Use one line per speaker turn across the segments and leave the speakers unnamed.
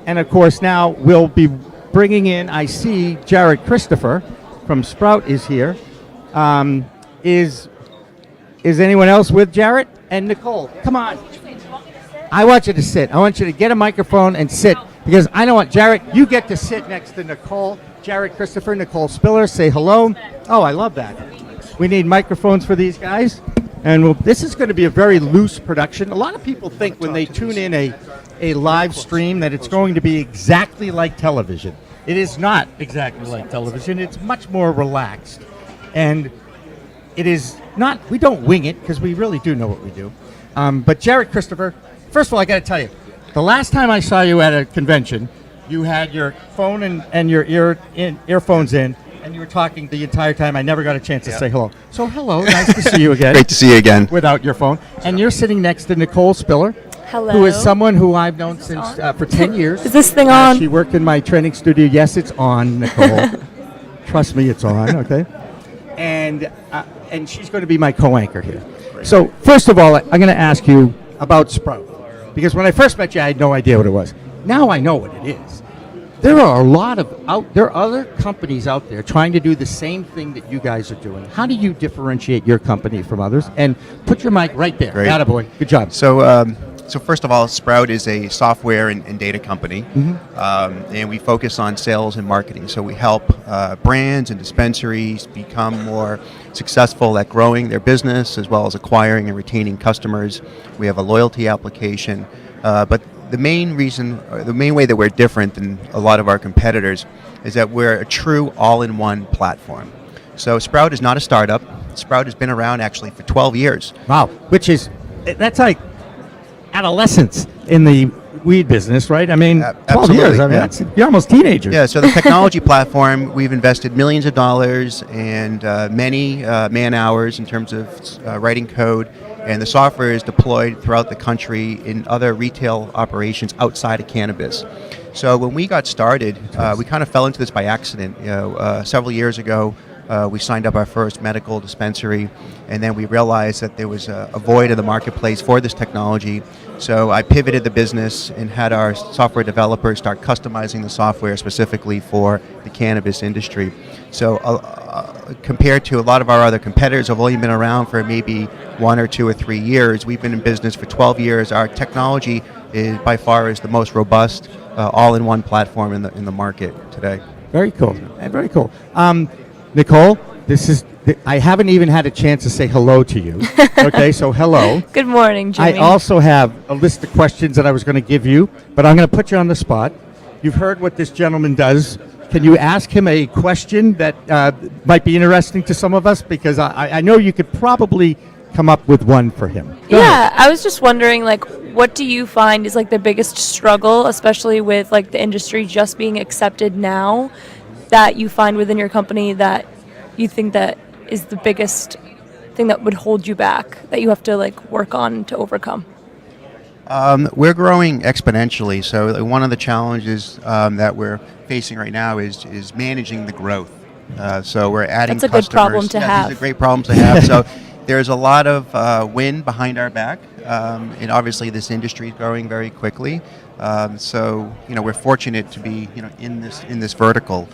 And of course, now we'll be bringing in, I see Jaret Christopher from Sprout is here. Is anyone else with Jaret? And Nicole, come on. I want you to sit. I want you to get a microphone and sit, because I don't want Jaret, you get to sit next to Nicole. Jaret Christopher, Nicole Spiller, say hello. Oh, I love that. We need microphones for these guys. And this is going to be a very loose production. A lot of people think when they tune in a live stream that it's going to be exactly like television. It is not exactly like television. It's much more relaxed. And it is not, we don't wing it, because we really do know what we do. But Jaret Christopher, first of all, I got to tell you, the last time I saw you at a convention, you had your phone and your earphones in, and you were talking the entire time. I never got a chance to say hello. So hello, nice to see you again.
Great to see you again.
Without your phone. And you're sitting next to Nicole Spiller.
Hello.
Who is someone who I've known since for 10 years.
Is this thing on?
She worked in my training studio. Yes, it's on, Nicole. Trust me, it's on, okay? And she's going to be my co-anchor here. So first of all, I'm going to ask you about Sprout. Because when I first met you, I had no idea what it was. Now I know what it is. There are a lot of there are other companies out there trying to do the same thing that you guys are doing. How do you differentiate your company from others? And put your mic right there.
Great.
Attaboy. Good job.
So first of all, Sprout is a software and data company, and we focus on sales and marketing. So we help brands and dispensaries become more successful at growing their business, as well as acquiring and retaining customers. We have a loyalty application, but the main way that we're different than a lot of our competitors is that we're a true all-in-one platform. So Sprout is not a startup. Sprout has been around actually for 12 years.
Wow, that's like adolescence in the weed business, right? I mean, 12 years. I mean, you're almost teenagers.
Yeah, so the technology platform, we've invested millions of dollars and many man hours in terms of writing code. And the software is deployed throughout the country in other retail operations outside of cannabis. So when we got started, we kind of fell into this by accident. Several years ago, we signed up our first medical dispensary, and then we realized that there was a void in the marketplace for this technology. So I pivoted the business and had our software developers start customizing the software specifically for the cannabis industry. So compared to a lot of our other competitors who have only been around for maybe 1 or 2 or 3 years, we've been in business for 12 years. Our technology is by far the most robust all-in-one platform in the market today.
Very cool. Very cool. Nicole, I haven't even had a chance to say hello to you. Okay, so hello.
Good morning, Jimmy.
I also have a list of questions that I was going to give you, but I'm going to put you on the spot. You've heard what this gentleman does. Can you ask him a question that might be interesting to some of us? Because I know you could probably come up with one for him. Go ahead.
I was just wondering, what do you find is the biggest struggle, especially with the industry just being accepted now, that you find within your company that you think that is the biggest thing that would hold you back, that you have to work on to overcome?
We're growing exponentially, so one of the challenges that we're facing right now is managing the growth. So we're adding
That's a
customers.
good problem to have.
These are great problems to have. So there's a lot of wind behind our back, and obviously this industry is growing very quickly. So we're fortunate to be in this vertical.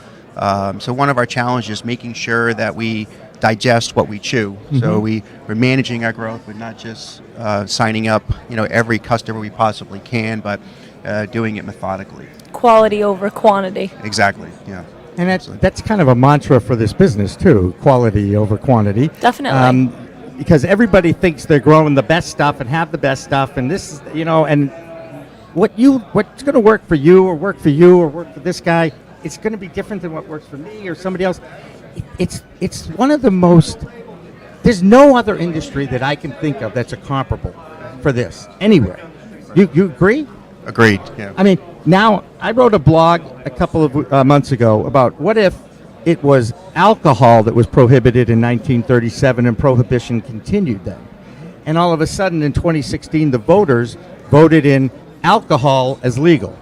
So one of our challenges is making sure that we digest what we chew. Mm-hmm. So we're managing our growth. We're not just signing up every customer we possibly can, but doing it methodically.
Quality over quantity.
Exactly. Yeah.
And that's kind of a mantra for this business too: quality over quantity.
Definitely.
Because everybody thinks they're growing the best stuff and have the best stuff, and this is and what's going to work for you or work for this guy, it's going to be different than what works for me or somebody else. It's one of the most. There's no other industry that I can think of that's a comparable for this anywhere. You agree?
Agreed. Yeah.
I mean, now I wrote a blog a couple of months ago about what if it was alcohol that was prohibited in 1937 and prohibition continued then, and all of a sudden in 2016 the voters voted in alcohol as legal.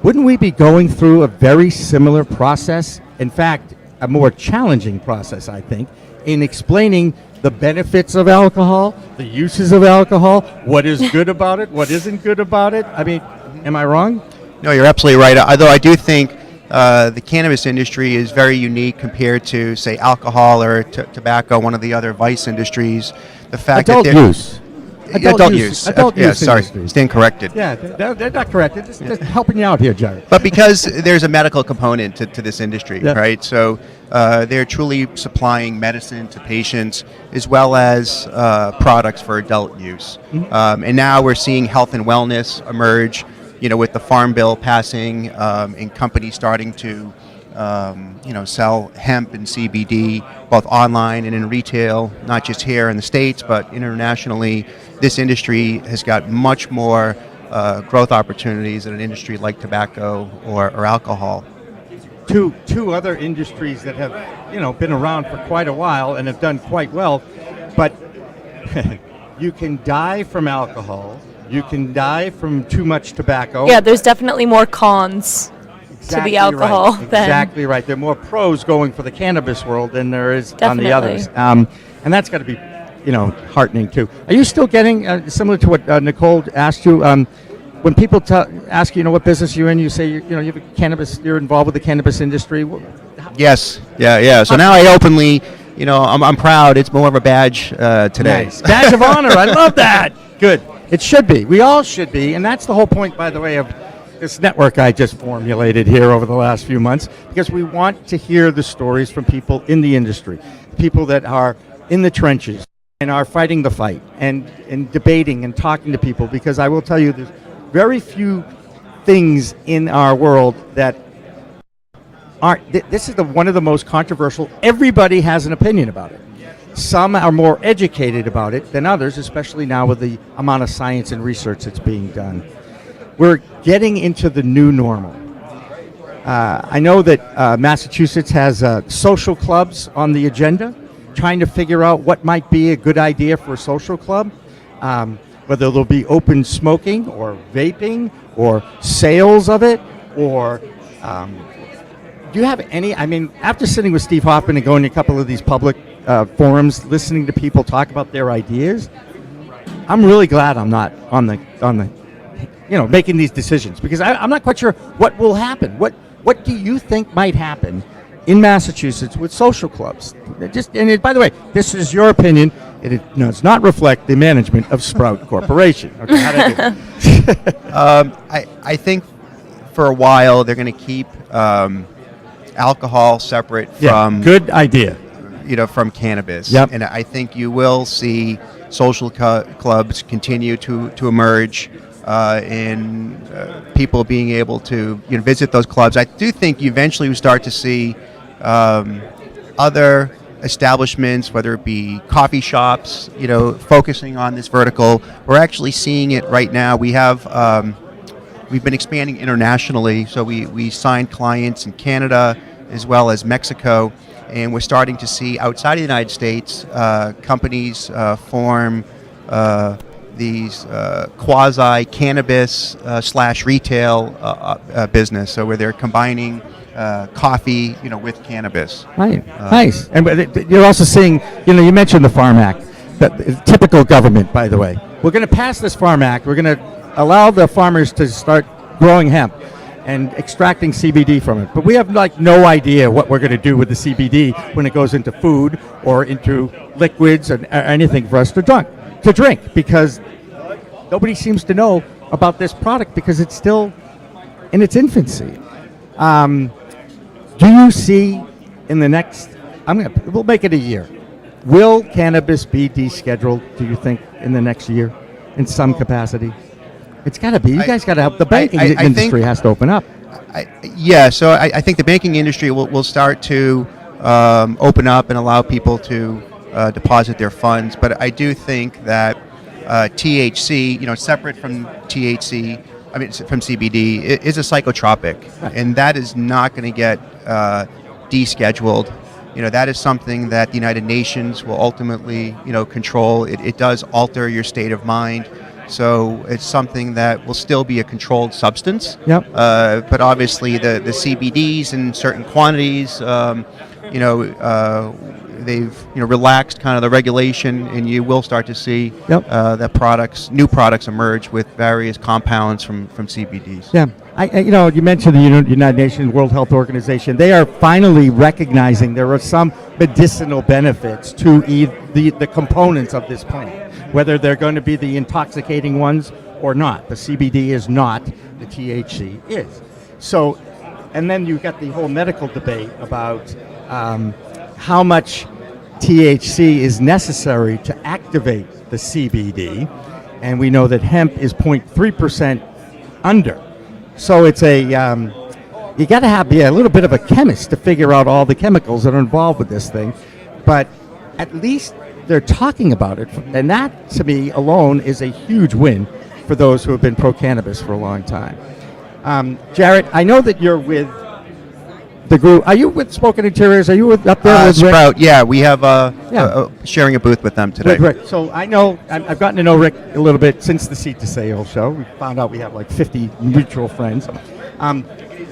Wouldn't we be going through a very similar process? In fact, a more challenging process, I think, in explaining the benefits of alcohol, the uses of alcohol, what is good about it, what isn't good about it. I mean, am I wrong?
No, you're absolutely right. Although I do think the cannabis industry is very unique compared to, say, alcohol or tobacco, one of the other vice industries. The fact
Adult
that they're-
use.
Adult use.
Adult
Yeah,
use
sorry,
industry.
stand corrected.
Yeah, they're not corrected. Just helping you out here, Jared.
But because there's a medical component to this industry,
Yeah.
right? So they're truly supplying medicine to patients as well as products for adult use. And now we're seeing health and wellness emerge, with the Farm Bill passing and companies starting to, sell hemp and CBD both online and in retail, not just here in the States, but internationally. This industry has got much more growth opportunities than an industry like tobacco or alcohol.
Two other industries that have been around for quite a while and have done quite well, but you can die from alcohol, you can die from too much tobacco.
Yeah, there's definitely more cons to the alcohol
right.
than
Exactly right. There are more pros going for the cannabis world than there is on the
Definitely.
others, and that's got to be heartening too. Are you still getting similar to what Nicole asked you? When people ask you, what business you're in, you say you have a cannabis. You're involved with the cannabis industry.
Yes, yeah. So now I openly, I'm proud. It's more of a badge today.
Nice. Badge of honor. I love that. Good. It should be. We all should be, and that's the whole point, by the way, of this network I just formulated here over the last few months, because we want to hear the stories from people in the industry, people that are in the trenches and are fighting the fight and debating and talking to people, because I will tell you there's very few things in our world that aren't. This is one of the most controversial. Everybody has an opinion about it. Some are more educated about it than others, especially now with the amount of science and research that's being done. We're getting into the new normal. I know that Massachusetts has social clubs on the agenda, trying to figure out what might be a good idea for a social club. Whether there'll be open smoking or vaping or sales of it, or do you have any? I mean, after sitting with Steve Hoffman and going to a couple of these public forums, listening to people talk about their ideas, I'm really glad I'm not on the making these decisions, because I'm not quite sure what will happen. What do you think might happen in Massachusetts with social clubs? By the way, this is your opinion. It does not reflect the management of Sprout Corporation. Okay, how'd I do?
I think for a while they're going to keep alcohol separate from
good idea.
From cannabis.
Yep.
And I think you will see social clubs continue to emerge, and people being able to visit those clubs. I do think you eventually will start to see other establishments, whether it be coffee shops, focusing on this vertical. We're actually seeing it right now. We have we've been expanding internationally, so we signed clients in Canada as well as Mexico, and we're starting to see outside of the United States companies form these quasi-cannabis / retail business, so where they're combining coffee, with cannabis.
Right. Nice. And you're also seeing, you mentioned the Farm Act, the typical government, by the way. We're going to pass this Farm Act. We're going to allow the farmers to start growing hemp and extracting CBD from it. But we have no idea what we're going to do with the CBD when it goes into food or into liquids or anything for us to drink, because nobody seems to know about this product because it's still in its infancy. Do you see in the next, we'll make it a year, will cannabis be descheduled, do you think, in the next year in some capacity? It's got to be. You guys got to help. The banking industry has to open up.
So I think the banking industry will start to open up and allow people to deposit their funds. But I do think that THC, separate from THC, from CBD, is a psychotropic,
right.
And that is not going to get descheduled. That is something that the United Nations will ultimately, control. It does alter your state of mind. So it's something that will still be a controlled substance.
Yep.
But obviously the CBDs in certain quantities, they've relaxed kind of the regulation, and you will start to see
Yep.
that new products emerge with various compounds from CBDs.
Yeah. You mentioned the United Nations World Health Organization. They are finally recognizing there are some medicinal benefits to the components of this plant, whether they're going to be the intoxicating ones or not. The CBD is not, the THC is. So, and then you've got the whole medical debate about how much THC is necessary to activate the CBD, and we know that hemp is 0.3% under. So it's you got to be a little bit of a chemist to figure out all the chemicals that are involved with this thing, but at least they're talking about it, and that to me alone is a huge win for those who have been pro-cannabis for a long time. Jaret, I know that you're with the group. Are you with Spoken Interiors? Are you up there with Rick?
Sprout, yeah. We have sharing a booth with them today.
With Rick. So I know, I've gotten to know Rick a little bit since the Seat to Sale show. We found out we have like 50 mutual friends.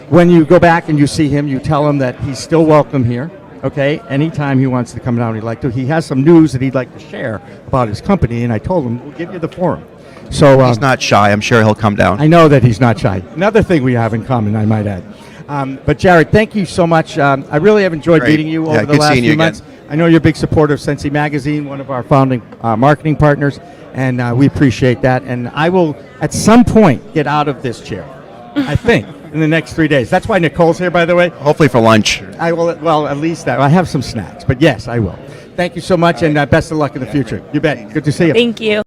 When you go back and you see him, you tell him that he's still welcome here. Okay, anytime he wants to come down, he'd like to. He has some news that he'd like to share about his company, and I told him, we'll give you the forum. So
he's not shy. I'm sure he'll come down.
I know that he's not shy. Another thing we have in common, I might add. But Jaret, thank you so much. I really have enjoyed meeting you over the last few months. I know you're a big supporter of Sensi Magazine, one of our founding marketing partners, and we appreciate that. And I will, at some point, get out of this chair, I think, in the next 3 days. That's why Nicole's here, by the way.
Hopefully for lunch.
I will, well, at least that. I have some snacks, but yes, I will. Thank you so much, and best of luck in the future. You bet. Good to see you.
Thank you.